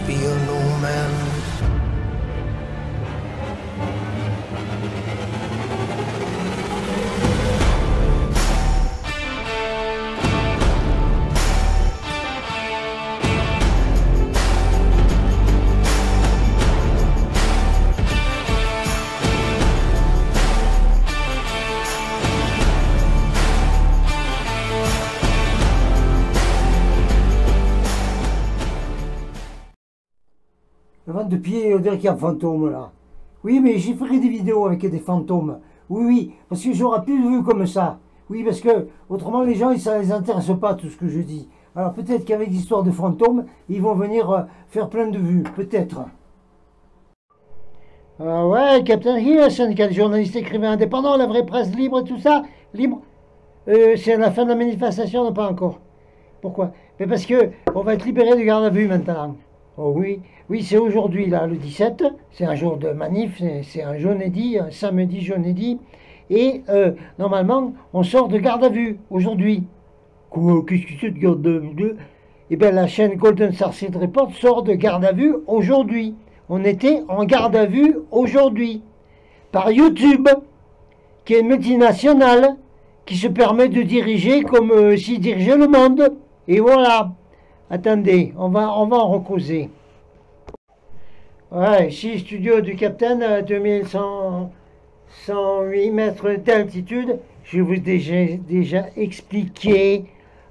feel no man. Le vent de pied, on dirait qu'il y a un fantôme là. Oui, mais j'y ferai des vidéos avec des fantômes. Oui, oui, parce que j'aurai plus de vues comme ça. Oui, parce que autrement les gens, ça les intéresse pas tout ce que je dis. Alors peut-être qu'avec l'histoire de fantômes, ils vont venir faire plein de vues, peut-être. Ouais, Captain Hill, syndicat des journalistes écrivains indépendants, la vraie presse libre et tout ça, libre. C'est à la fin de la manifestation, non pas encore. Pourquoi? Mais parce que on va être libéré de garde à vue maintenant. Oh oui, oui, c'est aujourd'hui, là, le 17, c'est un jour de manif, c'est un jeudi, un samedi jeudi, et normalement, on sort de garde à vue, aujourd'hui. Qu'est-ce que c'est de garde à vue? Eh bien, la chaîne Golden Starseed Report sort de garde à vue aujourd'hui. On était en garde à vue aujourd'hui, par YouTube, qui est une multinationale, qui se permet de diriger comme s'il dirigeait le monde. Et voilà. Attendez, on va en recauser. Ouais, ici, studio du Capitaine, 2108 mètres d'altitude. Je vous ai déjà expliqué,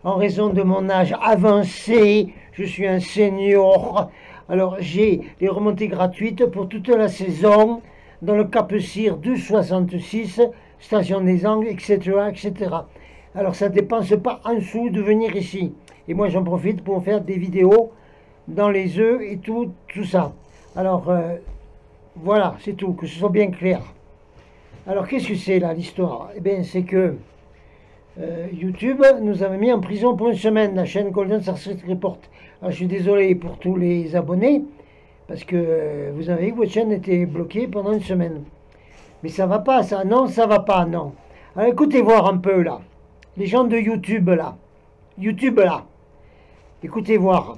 en raison de mon âge avancé, je suis un senior. Alors, j'ai les remontées gratuites pour toute la saison, dans le Cap Cyr 266, station des Angles, etc., etc. Alors, ça ne dépense pas un sou de venir ici. Et moi, j'en profite pour faire des vidéos dans les œufs et tout ça. Alors, voilà, c'est tout, que ce soit bien clair. Alors, qu'est-ce que c'est, là, l'histoire? Eh bien, c'est que YouTube nous avait mis en prison pour une semaine, la chaîne Golden Starseed Report. Alors, je suis désolé pour tous les abonnés, parce que vous avez vu que votre chaîne était bloquée pendant une semaine. Mais ça va pas, ça. Non, ça va pas, non. Alors, écoutez voir un peu, là. Les gens de YouTube, là. YouTube, là. Écoutez voir,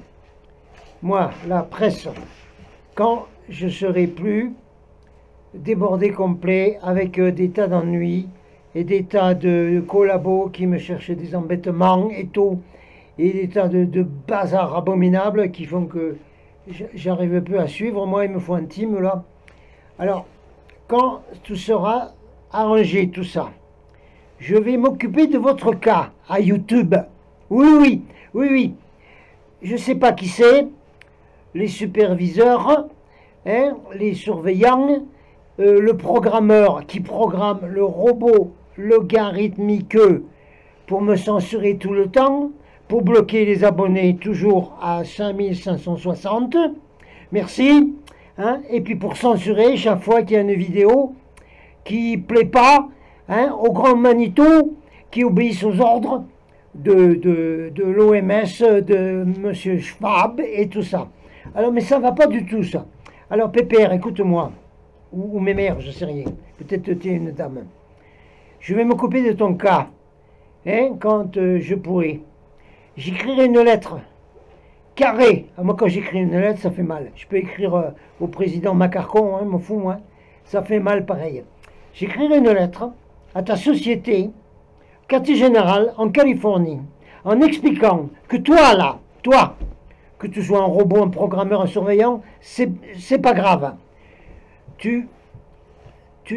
moi, la presse, quand je serai plus débordé complet avec des tas d'ennuis et des tas de collabos qui me cherchaient des embêtements et tout, et des tas de bazar abominables qui font que j'arrive plus à suivre, moi il me faut un team là. Alors, quand tout sera arrangé, tout ça, je vais m'occuper de votre cas à YouTube. Oui, oui, oui, oui. Je ne sais pas qui c'est, les superviseurs, hein, les surveillants, le programmeur qui programme le robot logarithmique pour me censurer tout le temps, pour bloquer les abonnés toujours à 5560, merci, hein, et puis pour censurer chaque fois qu'il y a une vidéo qui ne plaît pas, hein, aux grands Manitou qui obéissent aux ordres de l'OMS, de M. Schwab et tout ça. Alors, mais ça ne va pas du tout, ça. Alors, Pépère, écoute-moi, ou Mémère, je ne sais rien, peut-être tu es une dame. Je vais m'occuper de ton cas, hein, quand je pourrai. J'écrirai une lettre, carrée. Moi, quand j'écris une lettre, ça fait mal. Je peux écrire au président Macarcon, hein, m'en fous, moi. Ça fait mal pareil. J'écrirai une lettre à ta société, quartier général en Californie, en expliquant que toi là, toi, que tu sois un robot, un programmeur, un surveillant, c'est pas grave. Tu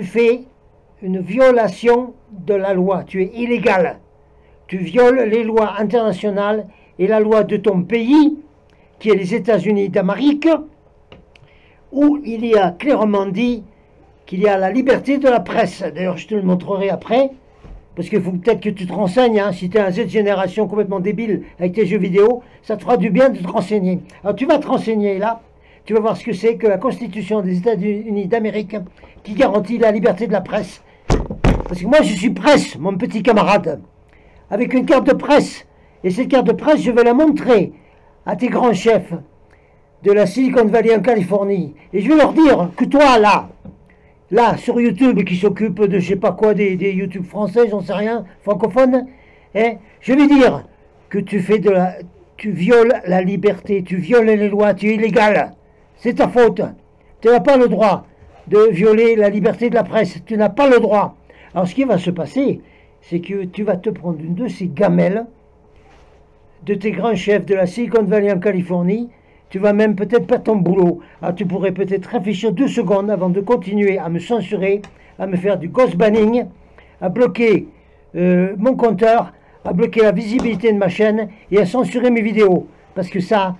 fais une violation de la loi, tu es illégal. Tu violes les lois internationales et la loi de ton pays, qui est les États-Unis d'Amérique, où il y a clairement dit qu'il y a la liberté de la presse. D'ailleurs, je te le montrerai après. Parce qu'il faut peut-être que tu te renseignes, hein, si tu es un Z-génération complètement débile avec tes jeux vidéo, ça te fera du bien de te renseigner. Alors tu vas te renseigner là, tu vas voir ce que c'est que la Constitution des États-Unis d'Amérique qui garantit la liberté de la presse. Parce que moi je suis presse, mon petit camarade, avec une carte de presse. Et cette carte de presse, je vais la montrer à tes grands chefs de la Silicon Valley en Californie. Et je vais leur dire que toi là, sur YouTube, qui s'occupe de je sais pas quoi, des YouTube français, j'en sais rien, francophones, hein, je vais dire que tu fais tu violes la liberté, tu violes les lois, tu es illégal. C'est ta faute. Tu n'as pas le droit de violer la liberté de la presse. Tu n'as pas le droit. Alors ce qui va se passer, c'est que tu vas te prendre une de ces gamelles de tes grands chefs de la Silicon Valley en Californie. Tu vas même peut-être perdre ton boulot. Alors tu pourrais peut-être réfléchir 2 secondes avant de continuer à me censurer, à me faire du ghost banning, à bloquer mon compteur, à bloquer la visibilité de ma chaîne et à censurer mes vidéos. Parce que ça,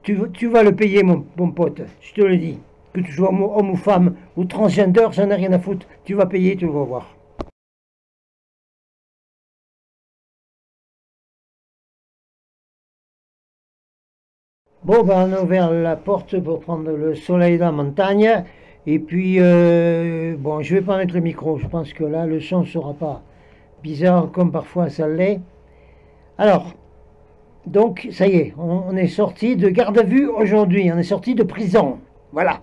tu vas le payer, mon pote. Je te le dis. Que tu sois homme ou femme ou transgender, j'en ai rien à foutre. Tu vas payer, tu vas voir. Bon, ben, on a ouvert la porte pour prendre le soleil dans la montagne. Et puis, bon, je vais pas mettre le micro. Je pense que là, le son ne sera pas bizarre comme parfois ça l'est. Alors, donc, ça y est, on est sorti de garde à vue aujourd'hui. On est sorti de prison. Voilà.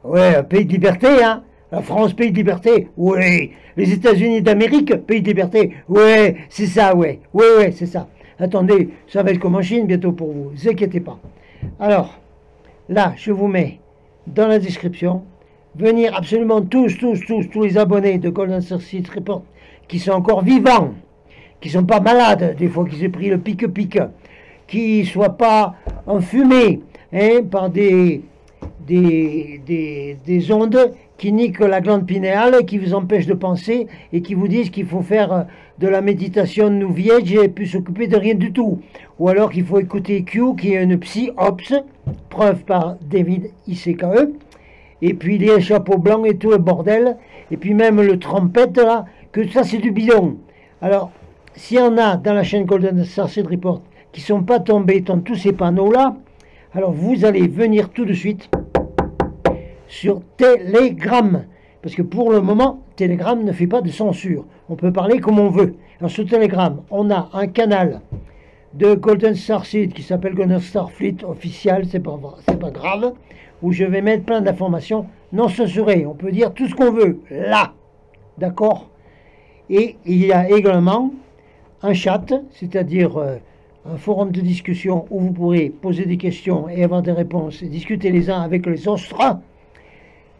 Ouais, un pays de liberté, hein. La France, pays de liberté. Oui. Les États-Unis d'Amérique, pays de liberté. Ouais, c'est ça, ouais. Ouais, c'est ça. Attendez, ça va être comme en Chine bientôt pour vous. Ne vous inquiétez pas. Alors, là, je vous mets dans la description. Venir absolument tous les abonnés de Golden Starseed Report qui sont encore vivants, qui ne sont pas malades, des fois qu'ils aient pris le pique-pique, qui ne soient pas enfumés hein, par des ondes qui niquent la glande pinéale, qui vous empêchent de penser et qui vous disent qu'il faut faire de la méditation New Age et plus s'occuper de rien du tout. Ou alors qu'il faut écouter Q, qui est une psy-ops, preuve par David ICKE, et puis les chapeaux blancs et tout le bordel, et puis même le trompette là, que ça c'est du bidon. Alors, s'il y en a dans la chaîne Golden Starseed Report qui ne sont pas tombés dans tous ces panneaux là, alors vous allez venir tout de suite sur Telegram. Parce que pour le moment, Telegram ne fait pas de censure. On peut parler comme on veut. Alors sur Telegram, on a un canal de Golden Starseed qui s'appelle Golden Starfleet officiel, c'est pas grave, où je vais mettre plein d'informations non censurées. On peut dire tout ce qu'on veut, là. D'accord? Et il y a également un chat, c'est-à-dire un forum de discussion où vous pourrez poser des questions et avoir des réponses et discuter les uns avec les autres.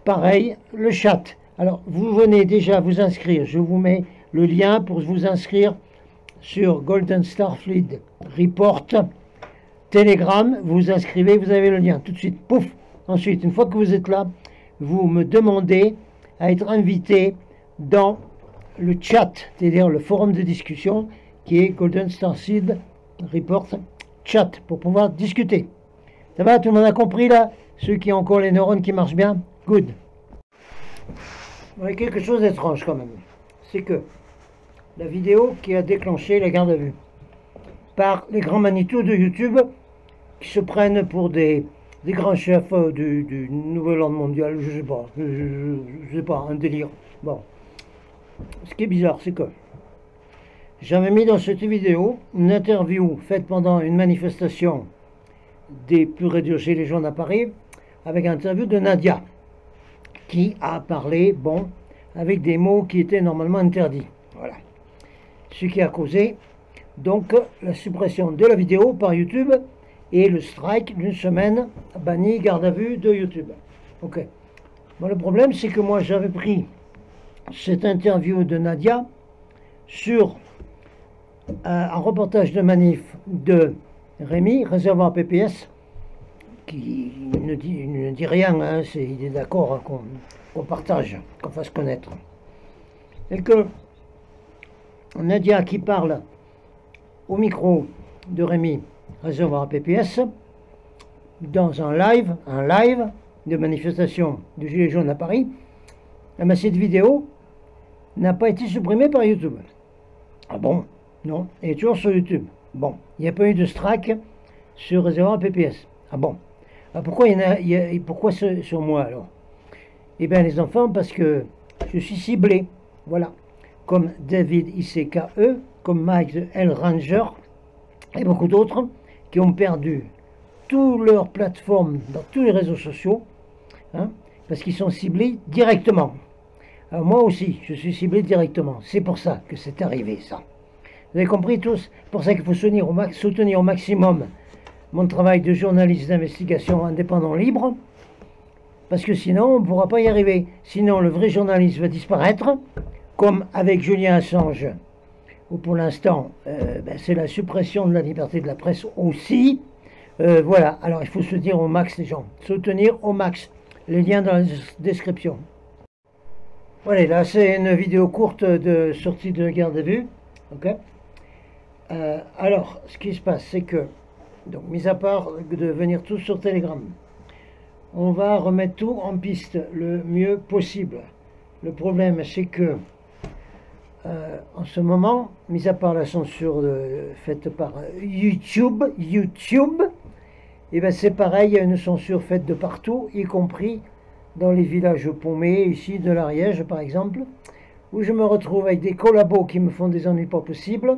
Pareil, le chat. Alors, vous venez déjà vous inscrire. Je vous mets le lien pour vous inscrire sur Golden Starfleet Report Telegram. Vous vous inscrivez, vous avez le lien tout de suite. Pouf. Ensuite, une fois que vous êtes là, vous me demandez à être invité dans le chat, c'est-à-dire le forum de discussion qui est Golden Starseed Report Chat pour pouvoir discuter. Ça va, tout le monde a compris là? Ceux qui ont encore les neurones qui marchent bien? Good. Il y a quelque chose d'étrange quand même. C'est que la vidéo qui a déclenché la garde à vue par les grands Manitou de YouTube qui se prennent pour des grands chefs du nouvel ordre mondial, je sais pas, un délire. Bon. Ce qui est bizarre, c'est que j'avais mis dans cette vidéo une interview faite pendant une manifestation des purs et durs Gilets jaunes à Paris, avec une interview de Nadia, qui a parlé, bon, avec des mots qui étaient normalement interdits. Voilà. Ce qui a causé, donc, la suppression de la vidéo par YouTube et le strike d'une semaine banni, garde à vue de YouTube. Ok. Bon, le problème, c'est que moi, j'avais pris cette interview de Nadia sur un reportage de manif de Rémi, réservoir PPS, qui ne dit rien, hein, il est d'accord hein, qu'on partage, qu'on fasse connaître. Et que Nadia qui parle au micro de Rémi, réservoir PPS, dans un live de manifestation de Gilets jaunes à Paris, cette vidéo n'a pas été supprimée par YouTube. Ah bon? Non, elle est toujours sur YouTube. Bon, il n'y a pas eu de strike sur réservoir PPS. Ah bon? Alors pourquoi sur moi alors? Eh bien les enfants, parce que je suis ciblé, voilà. Comme David ICKE, comme Mike the Hell Ranger, et beaucoup d'autres qui ont perdu toutes leurs plateformes dans tous les réseaux sociaux, hein, parce qu'ils sont ciblés directement. Alors moi aussi, je suis ciblé directement. C'est pour ça que c'est arrivé, ça. Vous avez compris tous? C'est pour ça qu'il faut soutenir au maximum mon travail de journaliste d'investigation indépendant libre, parce que sinon on ne pourra pas y arriver. Sinon le vrai journaliste va disparaître, comme avec Julian Assange, où pour l'instant c'est la suppression de la liberté de la presse aussi. Voilà, alors il faut soutenir au max les gens, soutenir au max. Les liens dans la description. Voilà, là c'est une vidéo courte de sortie de garde à vue. Ok. Alors, ce qui se passe, c'est que, donc, mis à part de venir tous sur Telegram, on va remettre tout en piste le mieux possible. Le problème, c'est que, en ce moment, mis à part la censure faite par YouTube, et ben c'est pareil, il y a une censure faite de partout, y compris dans les villages paumés, ici de l'Ariège par exemple, où je me retrouve avec des collabos qui me font des ennuis pas possibles,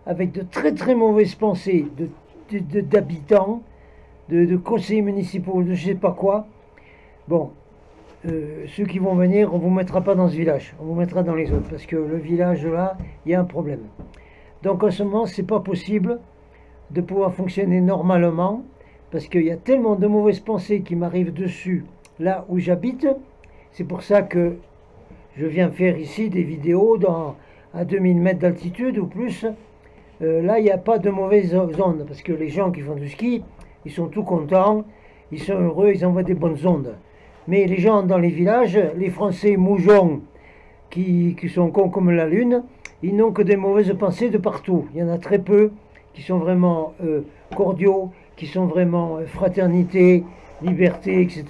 avec de très très mauvaises pensées d'habitants, de conseillers municipaux, de je sais pas quoi. Bon, ceux qui vont venir, on ne vous mettra pas dans ce village, on vous mettra dans les autres, parce que le village là, il y a un problème. Donc en ce moment, c'est pas possible de pouvoir fonctionner normalement, parce qu'il y a tellement de mauvaises pensées qui m'arrivent dessus, là où j'habite. C'est pour ça que je viens faire ici des vidéos à 2000 mètres d'altitude ou plus. Là, il n'y a pas de mauvaises ondes, parce que les gens qui font du ski, ils sont tout contents, ils sont heureux, ils envoient des bonnes ondes. Mais les gens dans les villages, les Français moujons, qui sont cons comme la lune, ils n'ont que des mauvaises pensées de partout. Il y en a très peu qui sont vraiment cordiaux, qui sont vraiment fraternité, liberté, etc.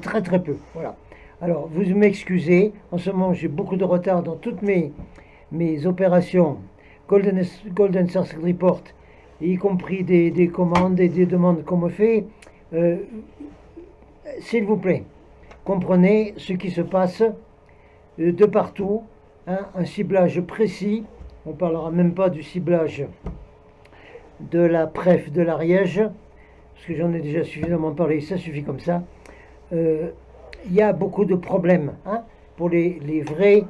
Très très peu. Voilà. Alors, vous m'excusez, en ce moment j'ai beaucoup de retard dans toutes mes opérations Golden Source Report, y compris des commandes et des demandes qu'on me fait. S'il vous plaît, comprenez ce qui se passe de partout, hein, un ciblage précis. On ne parlera même pas du ciblage de la préf de l'Ariège, parce que j'en ai déjà suffisamment parlé, ça suffit comme ça. Il y a beaucoup de problèmes, hein, pour les vrais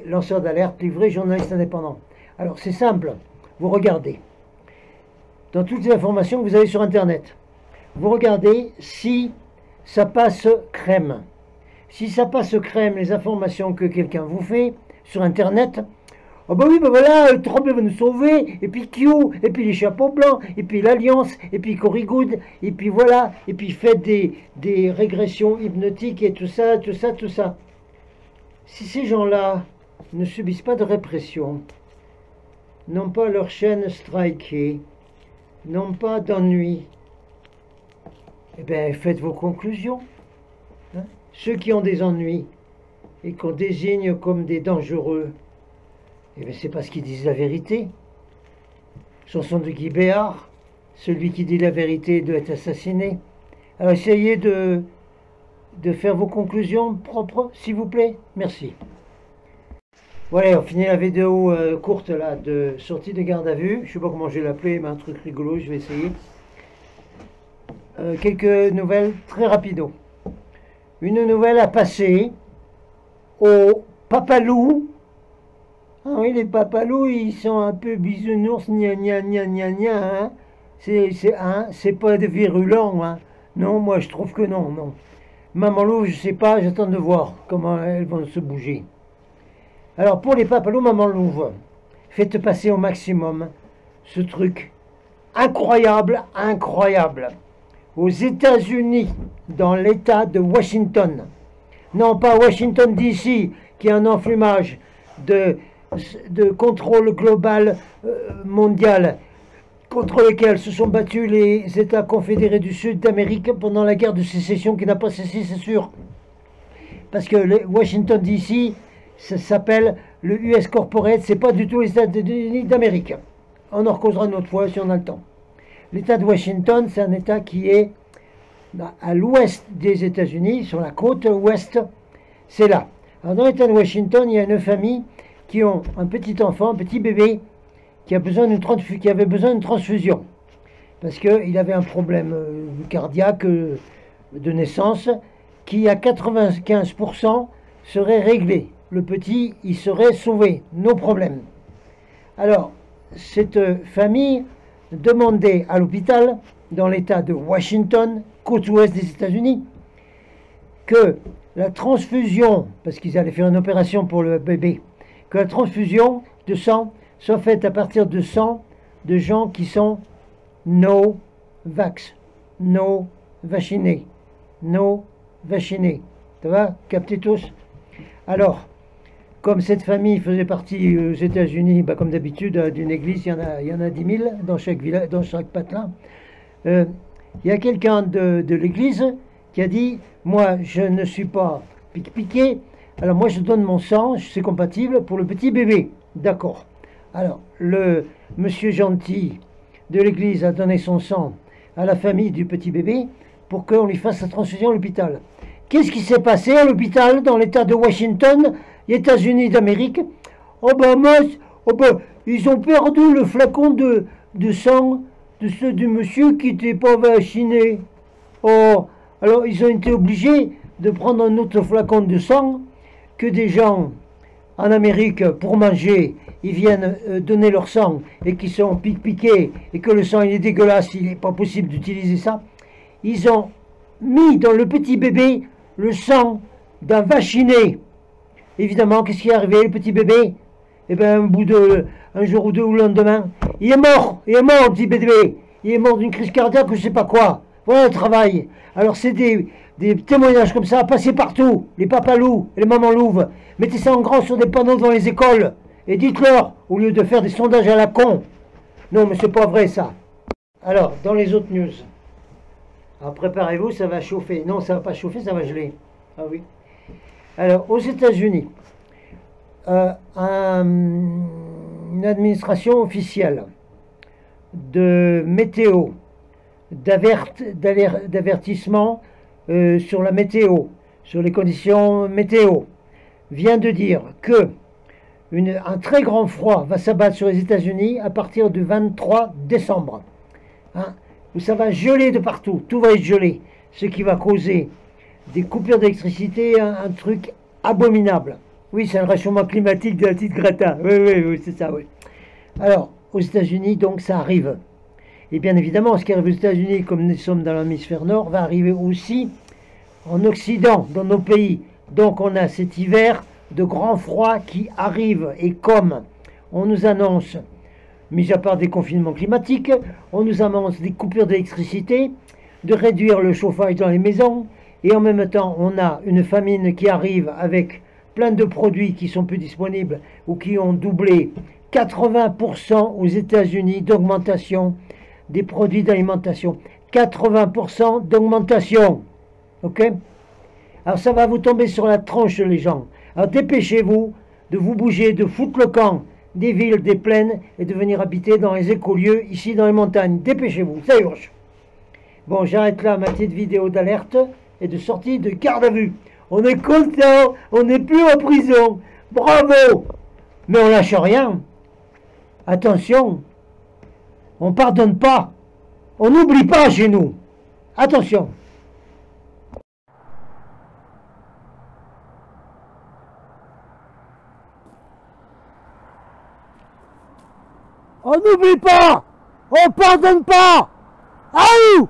lanceurs d'alerte, les vrais journalistes indépendants. Alors c'est simple, vous regardez, dans toutes les informations que vous avez sur Internet, vous regardez si ça passe crème. Si ça passe crème, les informations que quelqu'un vous fait sur Internet, oh ben oui, ben voilà, Trump va nous sauver, et puis Q, et puis les chapeaux blancs, et puis l'Alliance, et puis Corrigoud, et puis voilà, et puis faites des régressions hypnotiques et tout ça, tout ça, tout ça. Si ces gens-là ne subissent pas de répression, n'ont pas leur chaîne strikée, n'ont pas d'ennui, eh bien faites vos conclusions. Hein? Ceux qui ont des ennuis et qu'on désigne comme des dangereux, eh bien c'est parce qu'ils disent la vérité. Chanson de Guy Béard, celui qui dit la vérité doit être assassiné. Alors essayez de faire vos conclusions propres, s'il vous plaît. Merci. Voilà, on finit la vidéo courte là de sortie de garde à vue. Je ne sais pas comment je vais l'appeler, mais un truc rigolo, je vais essayer. Quelques nouvelles très rapido. Une nouvelle à passer aux papalous. Ah oui, les papalous, ils sont un peu bisounours, gna gna gna gna gna. Hein. C'est pas de virulent. Hein. Non, moi je trouve que non, non. Maman louve, je sais pas, j'attends de voir comment elles vont se bouger. Alors pour les papalous, maman louve, faites passer au maximum ce truc incroyable, incroyable. Aux États-Unis, dans l'État de Washington, non pas Washington DC, qui est un enfumage de contrôle global mondial, contre lequel se sont battus les États confédérés du Sud d'Amérique pendant la guerre de sécession qui n'a pas cessé, c'est sûr. Parce que le Washington DC, ça s'appelle le US Corporate, c'est pas du tout les États-Unis d'Amérique. On en recausera une autre fois si on a le temps. L'État de Washington, c'est un État qui est à l'ouest des États-Unis, sur la côte ouest, c'est là. Alors dans l'État de Washington, il y a une famille qui ont un petit enfant, un petit bébé, qui avait besoin d'une transfusion. Parce qu'il avait un problème cardiaque de naissance qui, à 95%, serait réglé. Le petit, il serait sauvé, nos problèmes. Alors, cette famille demandait à l'hôpital, dans l'État de Washington, côte ouest des États-Unis, que la transfusion, parce qu'ils allaient faire une opération pour le bébé, que la transfusion de sang soit faite à partir de sang de gens qui sont no-vax, no-vaccinés, no-vaccinés. Ça va? Captez tous? Alors, comme cette famille faisait partie aux États-Unis, bah, comme d'habitude, d'une église, il y en a 10 000 dans chaque village, dans chaque patelin. Il y a quelqu'un de l'église qui a dit, moi je ne suis pas piqué, alors moi je donne mon sang, c'est compatible pour le petit bébé. D'accord. Alors le monsieur gentil de l'église a donné son sang à la famille du petit bébé pour qu'on lui fasse la transfusion à l'hôpital. Qu'est-ce qui s'est passé à l'hôpital dans l'état de Washington, États-Unis d'Amérique? Oh ben ils ont perdu le flacon de sang de ceux du monsieur qui n'était pas vacciné. Oh, alors ils ont été obligés de prendre un autre flacon de sang que des gens en Amérique pour manger, ils viennent donner leur sang et qui sont piqués et que le sang il est dégueulasse, il n'est pas possible d'utiliser ça. Ils ont mis dans le petit bébé le sang d'un vacciné. Évidemment, qu'est-ce qui est arrivé, le petit bébé? Eh bien, un jour ou deux ou le lendemain, il est mort, le petit bébé. Il est mort d'une crise cardiaque ou je sais pas quoi. Voilà le travail. Alors c'est des témoignages comme ça, passés partout. Les papas loups et les mamans louves. Mettez ça en grand sur des panneaux devant les écoles. Et dites-leur, au lieu de faire des sondages à la con. Non, mais c'est pas vrai ça. Alors, dans les autres news. Alors préparez-vous, ça va chauffer. Non, ça va pas chauffer, ça va geler. Ah oui. Alors, aux États-Unis, une administration officielle de météo, d'avertissement sur la météo, sur les conditions météo, vient de dire que un très grand froid va s'abattre sur les États-Unis à partir du 23 décembre. Hein, où ça va geler de partout, tout va être gelé, ce qui va causer des coupures d'électricité, un truc abominable. Oui, c'est un réchauffement climatique de la petite Greta. Oui, c'est ça, oui. Alors, aux États-Unis, donc, ça arrive. Et bien évidemment, ce qui arrive aux États-Unis, comme nous sommes dans l'hémisphère nord, va arriver aussi en Occident, dans nos pays. Donc, on a cet hiver de grand froid qui arrive. Et comme on nous annonce, mis à part des confinements climatiques, on nous annonce des coupures d'électricité, de réduire le chauffage dans les maisons, et en même temps, on a une famine qui arrive avec plein de produits qui sont plus disponibles ou qui ont doublé. 80% aux États-Unis d'augmentation des produits d'alimentation. 80% d'augmentation. Ok? Alors ça va vous tomber sur la tronche, les gens. Alors dépêchez-vous de vous bouger, de foutre le camp des villes, des plaines et de venir habiter dans les écolieux, ici dans les montagnes. Dépêchez-vous, ça urge. Bon, j'arrête là ma petite vidéo d'alerte et de sortie de garde à vue. On est content, on n'est plus en prison. Bravo! Mais on lâche rien. Attention, on pardonne pas. On n'oublie pas chez nous. Attention. On n'oublie pas. On pardonne pas. Aïe!